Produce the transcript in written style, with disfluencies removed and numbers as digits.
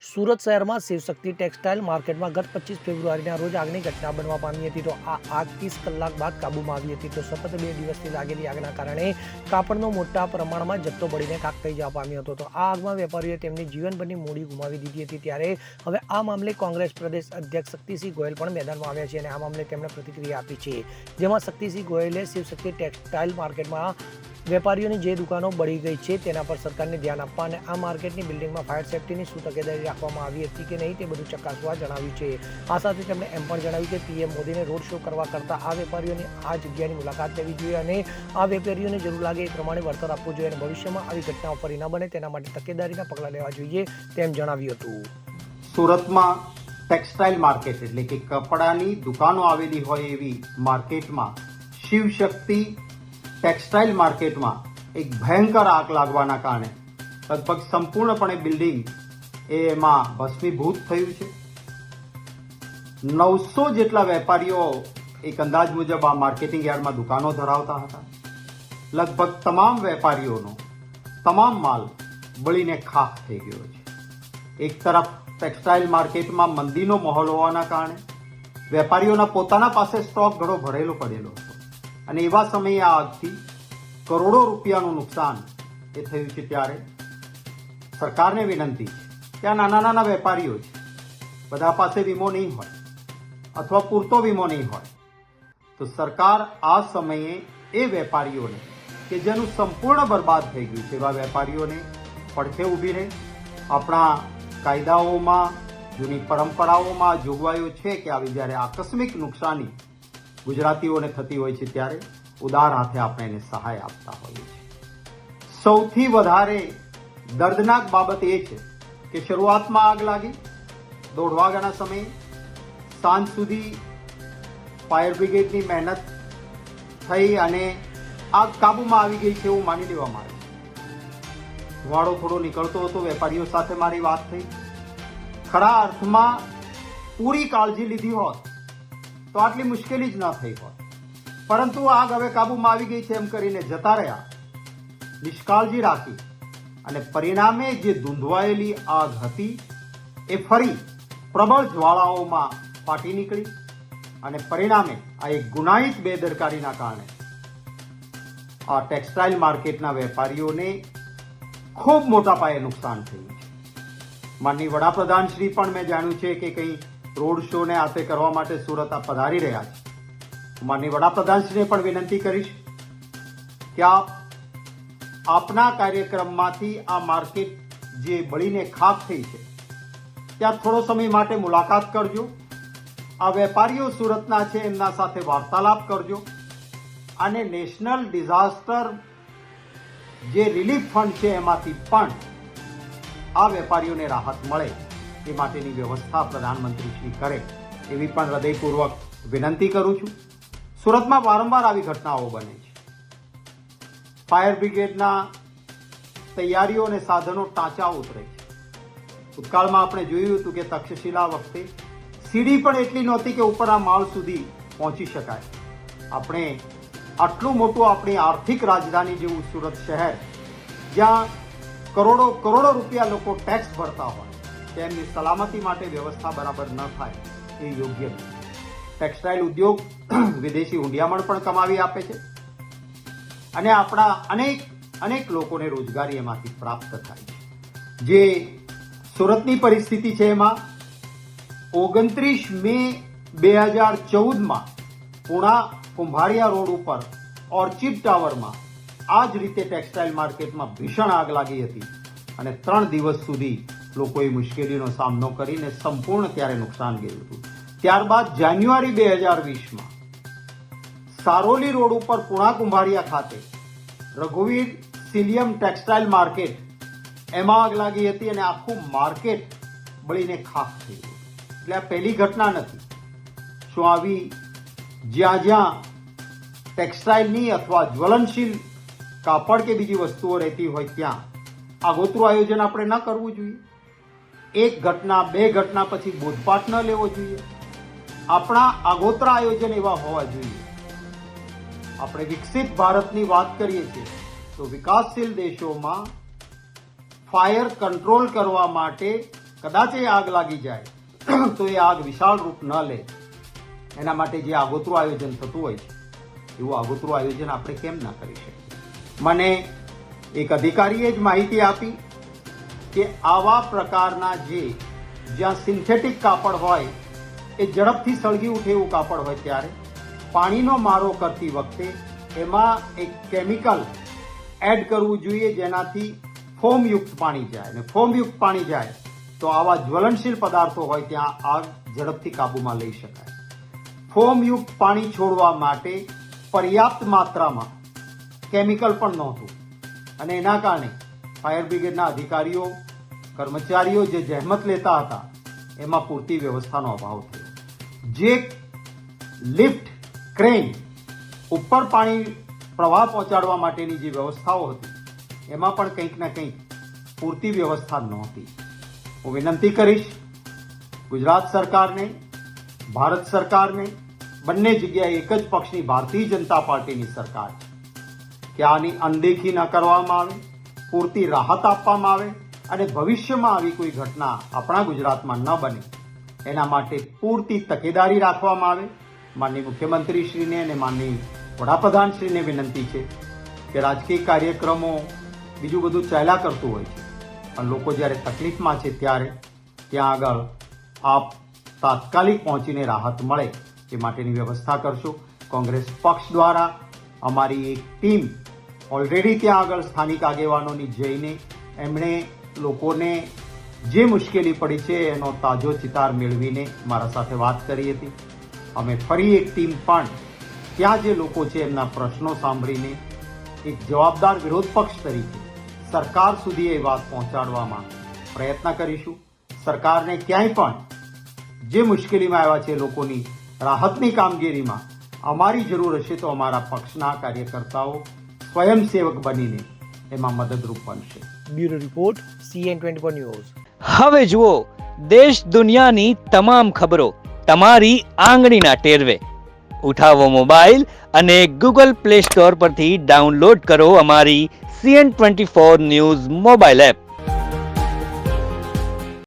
સુરત શહેરમાં શિવશક્તિ ટેક્સટાઇલ માર્કેટમાં ગત 25 ફેબ્રુઆરીના રોજ આગની ઘટના બનવા પામી હતી. તો આ આગ 30 કલાક બાદ કાબૂમાં આવી હતી. તો સતત 2 દિવસથી લાગેલી આગના કારણે કાપડનો મોટા પ્રમાણમાં જથ્થો બળીને ખાખ થઈ જવા પામ્યો હતો. તો આ આગમાં વેપારીઓએ તેમની જીવનભરની મૂડી ગુમાવી દીધી હતી. ત્યારે હવે આ મામલે કોંગ્રેસ પ્રદેશ અધ્યક્ષ શક્તિસિંહ ગોયલ પણ મેદાનમાં આવ્યા છે અને આ મામલે તેમણે પ્રતિક્રિયા આપી છે. જેમાં શક્તિસિંહ ગોયલે શિવશક્તિ ટેક્સટાઇલ માર્કેટમાં વેપારીઓની જે દુકાનો બળી ગઈ છે તેના પર સરકારને ધ્યાન આપવા અને આ માર્કેટની બિલ્ડિંગમાં ફાયર સેફ્ટીની શું તકેદારી રાખવામાં આવી હતી કે નહીં તે બધું ચકાસવા જણાવ્યું છે. આ સાથે તેમણે એમ પણ જણાવ્યું કે પીએમ મોદીને રોડ શો કરવા કરતાં આ વેપારીઓની આ જગ્યાની મુલાકાત લેવી જોઈએ અને આ વેપારીઓને જરૂર લાગે એ પ્રમાણે વળતર આપવું જોઈએ અને ભવિષ્યમાં આવી ઘટનાઓ ફરી ન બને તેના માટે તકેદારીના પગલાં લેવા જોઈએ તેમ જણાવ્યું હતું. સુરતમાં ટેક્સટાઇલ માર્કેટ એટલે કે કપડાની દુકાનો આવેલી હોય એવી માર્કેટમાં શિવશક્તિ ટેક્સટાઇલ માર્કેટમાં એક ભયંકર આગ લાગવાના કારણે લગભગ સંપૂર્ણપણે બિલ્ડિંગ એમાં ભસ્મીભૂત થયું છે. 900 જેટલા વેપારીઓ એક અંદાજ મુજબ આ માર્કેટિંગ યાર્ડમાં દુકાનો ધરાવતા હતા. લગભગ તમામ વેપારીઓનો તમામ માલ બળીને ખાખ થઈ ગયો છે. એક તરફ ટેક્સટાઇલ માર્કેટમાં મંદીનો માહોલ હોવાના કારણે વેપારીઓના પોતાના પાસે સ્ટોક ઘણો ભરેલો પડેલો હતો અને એવા સમયે આ આગથી કરોડો રૂપિયાનું નુકસાન એ થયું છે. ત્યારે સરકારને વિનંતી છે કે આ નાના વેપારીઓ છે, બધા પાસે વીમો નહીં હોય અથવા પૂરતો વીમો નહીં હોય, તો સરકાર આ સમયે એ વેપારીઓને કે જેનું સંપૂર્ણ બરબાદ થઈ ગયું છે એવા વેપારીઓને પડખે ઊભી રહે. આપણા કાયદાઓમાં જૂની પરંપરાઓમાં જોગવાઈઓ છે કે આવી જ્યારે આકસ્મિક નુકસાની ગુજરાતીઓને થતી હોય છે ત્યારે ઉદાર હાથે આપણે એને સહાય આપતા હોઈએ છીએ. સૌથી વધારે દર્દનાક બાબત એ છે કે શરૂઆતમાં આગ લાગી 1:30 વાગ્યાના સમયે, સાંજ સુધી ફાયર બ્રિગેડની મહેનત થઈ અને આગ કાબૂમાં આવી ગઈ છે એવું માની લેવામાં આવે છે. ધુવાળો થોડો નીકળતો હતો. વેપારીઓ સાથે મારી વાત થઈ. ખરા અર્થમાં પૂરી કાળજી લીધી હોત તો આટલી મુશ્કેલી જ ન થઈ હોત, પરંતુ આગ હવે કાબૂમાં આવી ગઈ છે એમ કરીને જતા રહ્યા, નિષ્કાળજી રાખી અને પરિણામે જે ધૂંધવાયેલી આગ હતી એ ફરી પ્રબળ જ્વાળાઓમાં ફાટી નીકળી અને પરિણામે આ એક ગુનાહિત બેદરકારીના કારણે આ ટેક્સટાઇલ માર્કેટના વેપારીઓને ખૂબ મોટા પાયે નુકસાન થયું છે. માનનીય વડાપ્રધાન શ્રી પણ મેં જાણ્યું છે કે કંઈ રોડ શો ને આતે કરવા માટે સુરત પધારી રહ્યા છે. માનનીય વડાપ્રધાનશ્રીને પણ વિનંતી કરીશ કે આપના કાર્યક્રમમાંથી આ માર્કેટ જે બળીને ખાખ થઈ છે ત્યાં થોડો સમય માટે મુલાકાત કરજો. આ વેપારીઓ સુરતના છે એમના સાથે વાર્તાલાપ કરજો અને નેશનલ ડિઝાસ્ટર જે રિલીફ ફંડ છે એમાંથી પણ આ વેપારીઓને રાહત મળે એ માટેની વ્યવસ્થા પ્રધાનમંત્રી શ્રી કરે એવી પણ હૃદયપૂર્વક વિનંતી કરું છું. સુરતમાં વારંવાર આવી ઘટનાઓ બને છે. ફાયર બ્રિગેડના તૈયારીઓ અને સાધનો ટાંચા ઉતરે છે. ભૂતકાળમાં આપણે જોયું હતું કે તક્ષશિલા વખતે સીડી પણ એટલી નહોતી કે ઉપરના માળ સુધી પહોંચી શકાય. આપણે આટલું મોટું આપણી આર્થિક રાજધાની જેવું સુરત શહેર, જ્યાં કરોડો રૂપિયા લોકો ટેક્સ ભરતા હોય, તેમની સલામતી માટે વ્યવસ્થા બરાબર ન થાય એ યોગ્ય નથી. ટેક્સટાઇલ ઉદ્યોગ વિદેશી હુંડિયામણ પણ કમાવી આપે છે અને આપણા અનેક લોકોને રોજગારી એમાંથી પ્રાપ્ત થાય છે. જે સુરતની પરિસ્થિતિ છે એમાં 29 મે 2014માં પુણા કુંભારિયા રોડ ઉપર ઓર્ચિડ ટાવરમાં આ જ રીતે ટેક્સટાઇલ માર્કેટમાં ભીષણ આગ લાગી હતી અને 3 દિવસ સુધી લોકોએ મુશ્કેલીનો સામનો કરીને સંપૂર્ણ ત્યારે નુકસાન ગયું હતું. ત્યારબાદ જાન્યુઆરી 2020માં સારોલી રોડ ઉપર પુણા કુંભારિયા ખાતે રઘુવીર સિલિયમ ટેક્સટાઇલ માર્કેટ એમાં આગ લાગી હતી અને આખું માર્કેટ બળીને ખાખ થઈ ગયું. એટલે આ પહેલી ઘટના નથી. શું આવી જ્યાં ટેક્સટાઇલની અથવા જ્વલનશીલ કાપડ કે બીજી વસ્તુઓ રહેતી હોય ત્યાં આગોતરું આયોજન આપણે ન કરવું જોઈએ. એક ઘટના 2 ઘટના પછી બોધપાઠ ન લેવો જોઈએ. આપણા આગોતરા આયોજન એવા હોવા જોઈએ. આપણે વિકસિત ભારતની વાત કરીએ છીએ તો વિકાસશીલ દેશોમાં ફાયર કંટ્રોલ કરવા માટે કદાચ એ આગ લાગી જાય તો એ આગ વિશાળ રૂપ ન લે એના માટે જે આગોતરું આયોજન થતું હોય છે એવું આગોતરું આયોજન આપણે કેમ ના કરી શકીએ. મને એક અધિકારીએ જ માહિતી આપી કે આવા પ્રકારના જ્યાં સિન્થેટિક કાપડ હોય એ ઝડપથી સળગી ઉઠે એવું કાપડ હોય ત્યારે પાણીનો મારો કરતી વખતે એમાં એક કેમિકલ એડ કરવું જોઈએ જેનાથી ફોમયુક્ત પાણી જાય, અને ફોમયુક્ત પાણી જાય તો આવા જ્વલનશીલ પદાર્થો હોય ત્યાં આગ ઝડપથી કાબૂમાં લઈ શકાય. ફોમયુક્ત પાણી છોડવા માટે પર્યાપ્ત માત્રામાં કેમિકલ પણ નહોતું અને એના કારણે ફાયર બ્રિગેડના અધિકારીઓ કર્મચારીઓ જે જહેમત લેતા હતા એમાં પૂરતી વ્યવસ્થાનો અભાવ થયો. જે લિફ્ટ ક્રેન ઉપર પાણી પ્રવાહ પહોંચાડવા માટેની જે વ્યવસ્થાઓ હતી એમાં પણ કંઈક ના કંઈક પૂરતી વ્યવસ્થા નહોતી. હું વિનંતી કરીશ ગુજરાત સરકારને, ભારત સરકારને, બંને જગ્યાએ એક જ પક્ષની ભારતીય જનતા પાર્ટીની સરકાર છે કે આની અનદેખી ન કરવામાં આવે, પૂરતી રાહત આપવામાં આવે અને ભવિષ્યમાં આવી કોઈ ઘટના આપણા ગુજરાતમાં ન બને એના માટે પૂરતી તકેદારી રાખવામાં આવે. માનનીય મુખ્યમંત્રીશ્રીને અને માનનીય વડાપ્રધાનશ્રીને વિનંતી છે કે રાજકીય કાર્યક્રમો બીજું બધું ચાલ્યા કરતું હોય છે પણ લોકો જ્યારે તકલીફમાં છે ત્યારે ત્યાં આગળ આપ તાત્કાલિક પહોંચીને રાહત મળે એ માટેની વ્યવસ્થા કરશો. કોંગ્રેસ પક્ષ દ્વારા અમારી એક ટીમ ઓલરેડી ત્યાં આગળ સ્થાનિક આગેવાનોની જઈને એમણે લોકોને જે મુશ્કેલી પડી છે એનો તાજો ચિતાર મેળવીને મારા સાથે વાત કરી હતી. અમે ફરી એક ટીમ પણ ત્યાં જે લોકો છે એમના પ્રશ્નો સાંભળીને એક જવાબદાર વિરોધ પક્ષ તરીકે સરકાર સુધી એ વાત પહોંચાડવામાં પ્રયત્ન કરીશું. સરકારને ક્યાંય પણ જે મુશ્કેલીમાં આવ્યા છે લોકોની રાહતની કામગીરીમાં અમારી જરૂર હશે તો અમારા પક્ષના કાર્યકર્તાઓ સ્વયંસેવક બનીને એમાં મદદરૂપ બનશે. Bureau report CN24 news. હવે જુઓ દેશ દુનિયાની તમામ ખબરો તમારી આંગળીના ટેરવે. ઉઠાવો મોબાઈલ અને Google Play Store પરથી ડાઉનલોડ કરો અમારી CN24 ન્યૂઝ મોબાઈલ એપ.